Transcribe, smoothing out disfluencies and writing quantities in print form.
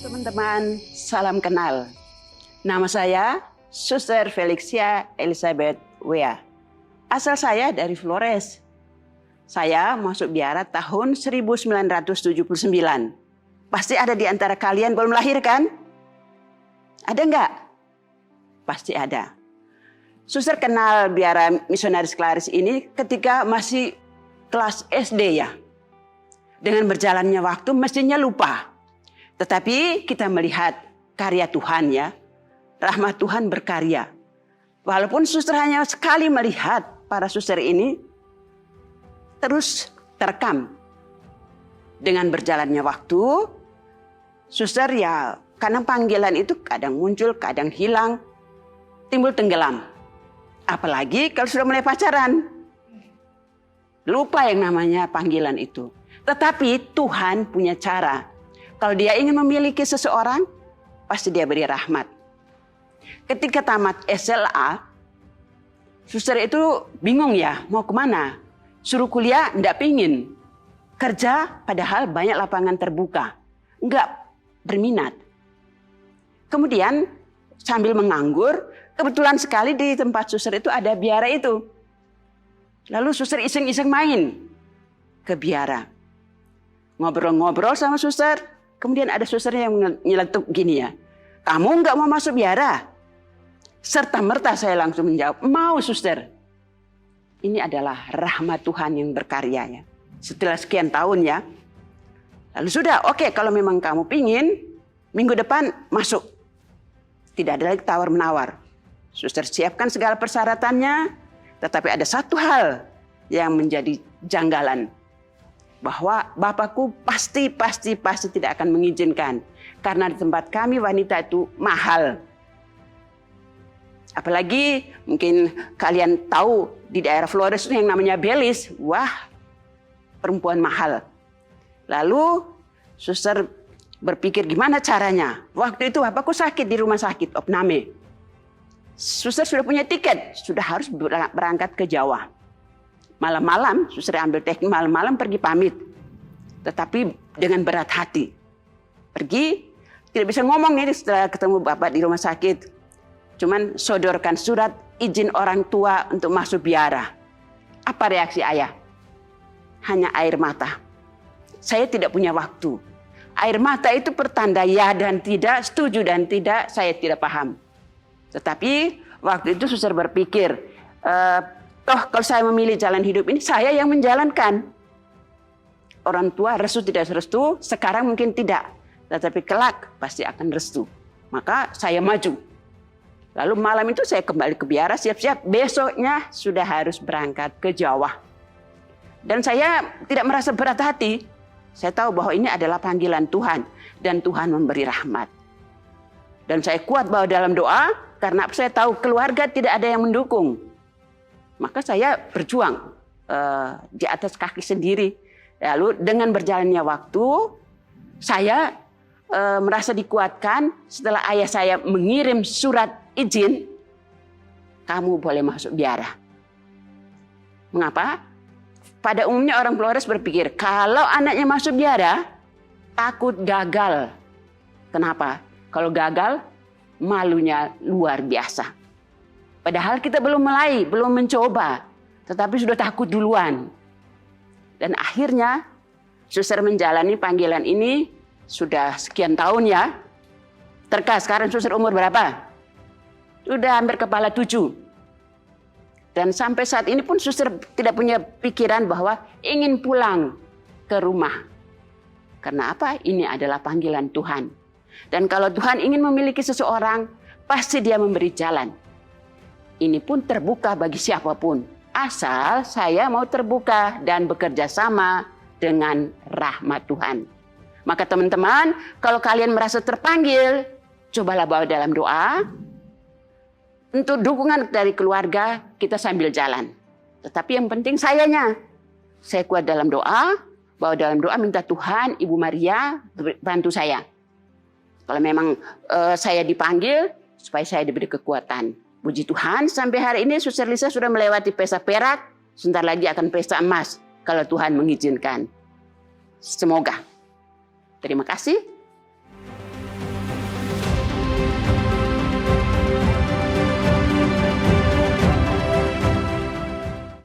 Teman-teman, salam kenal. Nama saya Suster Felixia Elizabeth Wea. Asal saya dari Flores. Saya masuk biara tahun 1979. Pasti ada di antara kalian belum lahir kan? Ada enggak? Pasti ada. Suster kenal biara Misionaris Klaris ini ketika masih kelas SD ya. Dengan berjalannya waktu mestinya lupa. Tetapi kita melihat karya Tuhan ya. Rahmat Tuhan berkarya. Walaupun suster hanya sekali melihat para suster ini terus terekam. Dengan berjalannya waktu, suster ya karena panggilan itu kadang muncul, kadang hilang, timbul tenggelam. Apalagi kalau sudah mulai pacaran. Lupa yang namanya panggilan itu. Tetapi Tuhan punya cara. Kalau dia ingin memiliki seseorang, pasti dia beri rahmat. Ketika tamat SLA, suster itu bingung ya, mau kemana? Suruh kuliah, enggak pingin. Kerja, padahal banyak lapangan terbuka. Enggak berminat. Kemudian, sambil menganggur, kebetulan sekali di tempat suster itu ada biara itu. Lalu suster iseng-iseng main ke biara. Ngobrol-ngobrol sama suster. Kemudian ada suster yang nyeletuk gini ya. Kamu nggak mau masuk biara? Serta-merta saya langsung menjawab, mau suster. Ini adalah rahmat Tuhan yang berkarya ya. Setelah sekian tahun ya. Lalu sudah, oke, kalau memang kamu pingin, minggu depan masuk. Tidak ada lagi tawar-menawar. Suster siapkan segala persyaratannya. Tetapi ada satu hal yang menjadi janggalan. Bahwa bapakku pasti tidak akan mengizinkan. Karena di tempat kami wanita itu mahal. Apalagi mungkin kalian tahu di daerah Flores itu yang namanya Belis. Wah, perempuan mahal. Lalu suster berpikir gimana caranya. Waktu itu bapakku sakit di rumah sakit, opname. Suster sudah punya tiket, sudah harus berangkat ke Jawa. Malam-malam, suster ambil teknik malam-malam pergi pamit. Tetapi dengan berat hati. Pergi, tidak bisa ngomong nih setelah ketemu bapak di rumah sakit. Cuman sodorkan surat izin orang tua untuk masuk biara. Apa reaksi ayah? Hanya air mata. Saya tidak punya waktu. Air mata itu pertanda ya dan tidak, setuju dan tidak, saya tidak paham. Tetapi waktu itu suster berpikir, toh kalau saya memilih jalan hidup ini, saya yang menjalankan. Orang tua restu tidak restu, sekarang mungkin tidak. Tetapi kelak pasti akan restu. Maka saya maju. Lalu malam itu saya kembali ke biara, siap-siap. Besoknya sudah harus berangkat ke Jawa. Dan saya tidak merasa berat hati. Saya tahu bahwa ini adalah panggilan Tuhan. Dan Tuhan memberi rahmat. Dan saya kuat bahwa dalam doa, karena saya tahu keluarga tidak ada yang mendukung. Maka saya berjuang di atas kaki sendiri. Lalu dengan berjalannya waktu, saya merasa dikuatkan setelah ayah saya mengirim surat izin, kamu boleh masuk biara. Mengapa? Pada umumnya orang Flores berpikir, kalau anaknya masuk biara, takut gagal. Kenapa? Kalau gagal, malunya luar biasa. Padahal kita belum mulai, belum mencoba. Tetapi sudah takut duluan. Dan akhirnya, suster menjalani panggilan ini sudah sekian tahun ya. Sekarang suster umur berapa? Sudah hampir kepala 7. Dan sampai saat ini pun suster tidak punya pikiran bahwa ingin pulang ke rumah. Karena apa? Ini adalah panggilan Tuhan. Dan kalau Tuhan ingin memiliki seseorang, pasti dia memberi jalan. Ini pun terbuka bagi siapapun. Asal saya mau terbuka dan bekerja sama dengan rahmat Tuhan. Maka teman-teman, kalau kalian merasa terpanggil, cobalah bawa dalam doa. Untuk dukungan dari keluarga, kita sambil jalan. Tetapi yang penting sayanya. Saya kuat dalam doa, bawa dalam doa minta Tuhan, Ibu Maria bantu saya. Kalau memang saya dipanggil, supaya saya diberi kekuatan. Puji Tuhan sampai hari ini Suster Lisa sudah melewati pesta perak, sebentar lagi akan pesta emas kalau Tuhan mengizinkan. Semoga. Terima kasih.